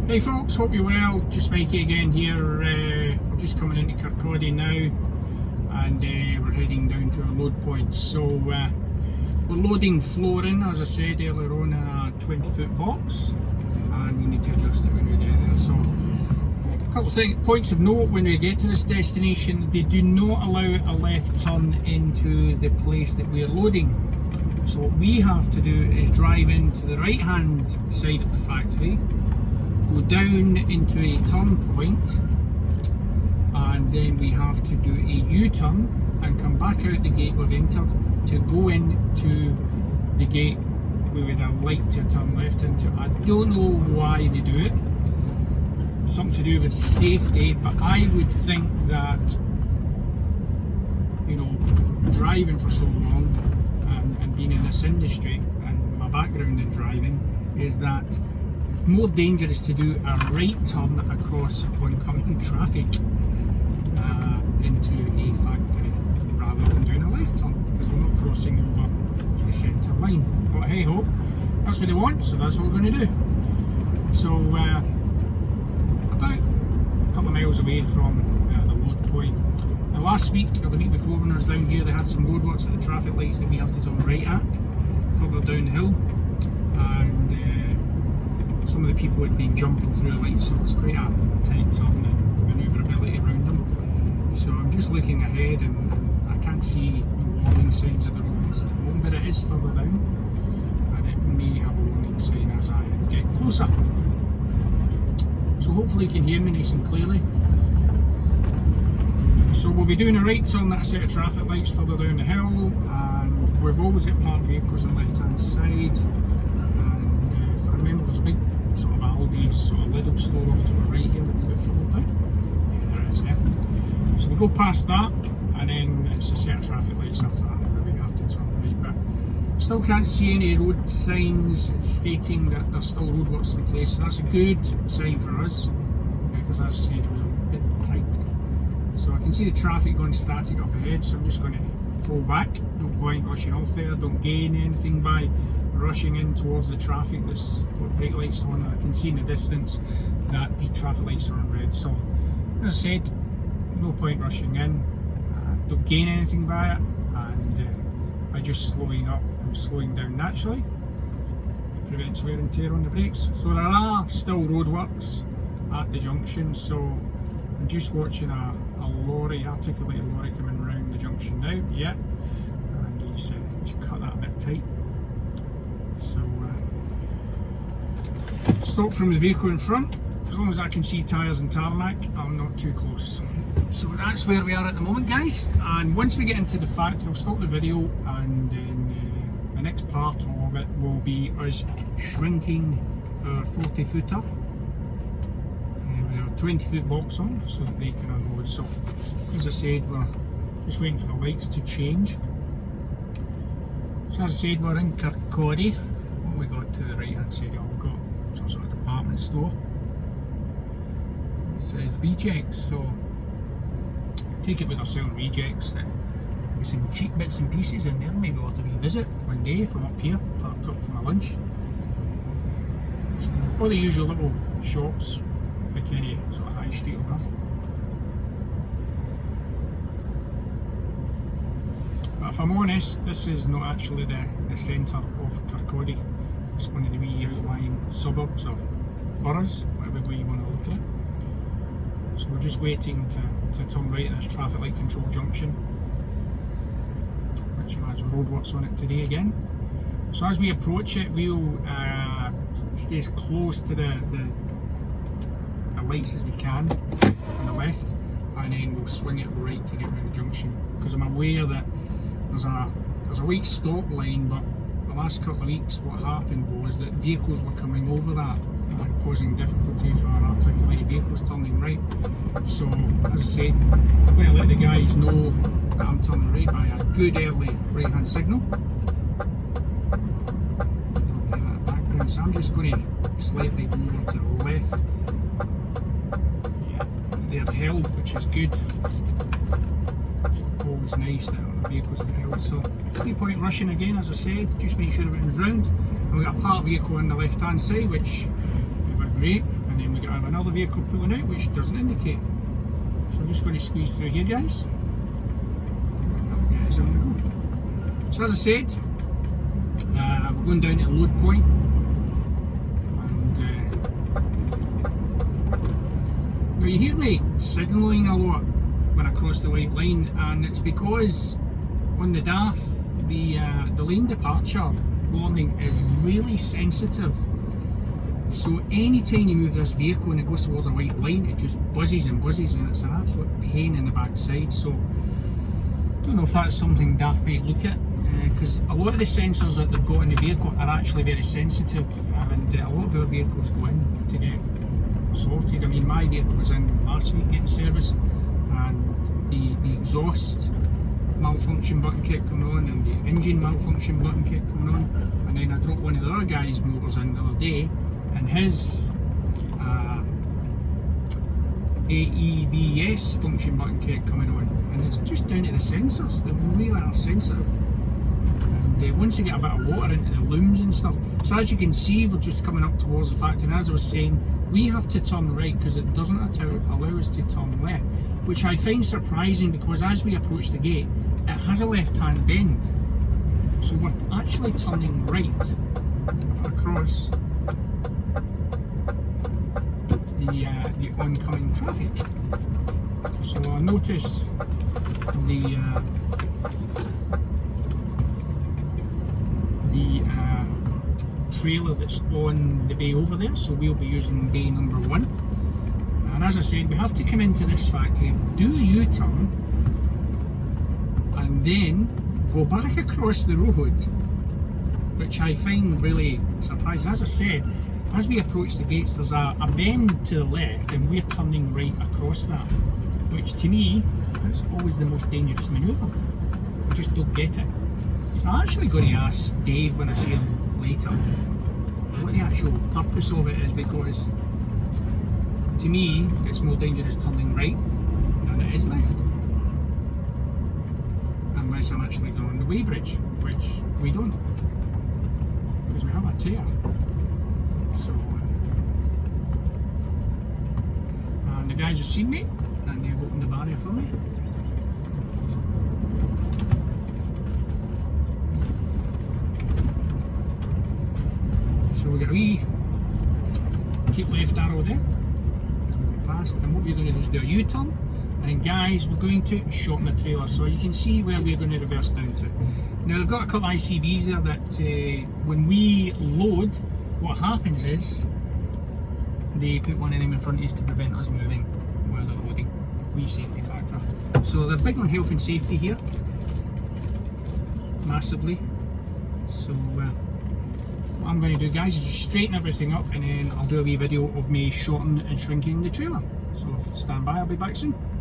Hey folks, hope you're well. Just Mikey again here. We're just coming into Kirkcaldy now, and we're heading down to our load point. So we're loading flooring, as I said earlier on, in a 20-foot box, and we need to adjust it when we get there. So a couple of points of note when we get to this destination: they do not allow a left turn into the place that we're loading. So what we have to do is drive into the right hand side of the factory, go down into a turn point, and then we have to do a U-turn and come back out the gate we've entered to go into the gate we would have liked to turn left into. I don't know why they do it, something to do with safety, but I would think that, you know, driving for so long and being in this industry and my background in driving is that it's more dangerous to do a right turn across oncoming traffic into a factory rather than doing a left turn, because we're not crossing over the centre line. But hey ho, that's what they want, so that's what we're going to do. So about a couple of miles away from the load point. Now last week or the week before when I was down here, they had some roadworks at the traffic lights that we have to turn right at further downhill, and some of the people had been jumping through the lights, so it's quite a tight turn and manoeuvrability around them. So I'm just looking ahead, and I can't see the warning signs of the roadworks at the moment, but it is further down, and it may have a warning sign as I get closer. So hopefully you can hear me nice and clearly. So we'll be doing a right turn at a set of traffic lights further down the hill, and we've always got parked vehicles on the left hand side. And if I remember, there's a big sort of Aldi's sort of Lidl store off to the right here that we go further down. Yeah, there is, yeah. So we go past that, and then it's a set of traffic lights after that where we have to turn right. But still can't see any road signs stating that there's still roadworks in place. So that's a good sign for us, because as I said, it was a bit tight. So I can see the traffic going static up ahead, so I'm just going to pull back. No point rushing off there, don't gain anything by rushing in towards the traffic that's got brake lights on. I can see in the distance that the traffic lights are on red. So as I said, no point rushing in, don't gain anything by it, and by just slowing up and slowing down naturally, it prevents wear and tear on the brakes. So there are still roadworks at the junction, so I'm just watching a lorry, articulated lorry coming around the junction now, yeah, and he's cut that a bit tight. So stop from the vehicle in front. As long as I can see tyres and tarmac, I'm not too close. So that's where we are at the moment, guys, and once we get into the factory I'll stop the video, and then the next part of it will be us shrinking our 40 footer 20-foot box on so that they can unload. So as I said, we're just waiting for the lights to change. So as I said, we're in Kirkcaldy. What we got to the right hand side? We've got some sort of department store. It says rejects, so take it with ourselves rejects. There's some cheap bits and pieces in there, maybe worth a revisit one day if I'm up here, parked up for my lunch. So all the usual little shops, like any sort of high street will have. But if I'm honest, this is not actually the centre of Kirkcaldy. It's one of the wee outlying suburbs or boroughs, whatever way you want to look at it. So we're just waiting to turn right at this traffic light control junction, which has roadworks on it today again. So as we approach it, we'll stay as close to the lights as we can on the left, and then we'll swing it right to get around the junction, because I'm aware that there's a white stop line, but the last couple of weeks what happened was that vehicles were coming over that, causing difficulty for articulated vehicles turning right. So as I said, I'm going to let the guys know that I'm turning right by a good early right hand signal. So I'm just going to slightly go over to the left. They've held, which is good. Always nice that the vehicles have held. So no point rushing again, as I said, just make sure everything's round. And we've got a parked vehicle on the left hand side, which we've got great, and then we got another vehicle pulling out which doesn't indicate. So I'm just going to squeeze through here, guys. Okay, so there we go. So as I said, we're going down to the load point, and now you hear me signalling a lot when I cross the white line, and it's because on the DAF the lane departure warning is really sensitive. So anytime you move this vehicle and it goes towards a white line, it just buzzes and buzzes, and it's an absolute pain in the backside. So I don't know if that's something DAF might look at, because a lot of the sensors that they've got in the vehicle are actually very sensitive, and a lot of our vehicles go in to get sorted. I mean, my vehicle was in last week getting serviced, and the exhaust malfunction button kept coming on, and the engine malfunction button kept coming on, and then I dropped one of the other guys' motors in the other day, and his AEBS function button kept coming on, and it's just down to the sensors. They really are sensitive, and once you get a bit of water into the looms and stuff. So as you can see, we're just coming up towards the factory, and as I was saying, we have to turn right because it doesn't allow us to turn left, which I find surprising, because as we approach the gate, it has a left-hand bend, so we're actually turning right across the oncoming traffic. So I notice the trailer that's on the bay over there, so we'll be using bay number 1. And as I said, we have to come into this factory, do a U-turn, and then go back across the road, which I find really surprising. As I said, as we approach the gates, there's a bend to the left, and we're turning right across that, which to me is always the most dangerous manoeuvre. I just don't get it. So I'm actually going to ask Dave when I see him later what the actual purpose of it is, because to me it's more dangerous turning right than it is left, unless I'm actually going on the weighbridge, which we don't, because we have a tear. So and the guys have seen me and they've opened the barrier for me. So we got a wee keep left arrow there as we go past, and what we're going to do is do a U-turn, and guys, we're going to shorten the trailer so you can see where we're going to reverse down to. Now they've got a couple of ICVs there that when we load, what happens is they put one of them in front of us to prevent us moving while they're loading. Wee safety factor. So they're big on health and safety here, massively. So what I'm going to do, guys, is just straighten everything up, and then I'll do a wee video of me shortening and shrinking the trailer. So stand by, I'll be back soon.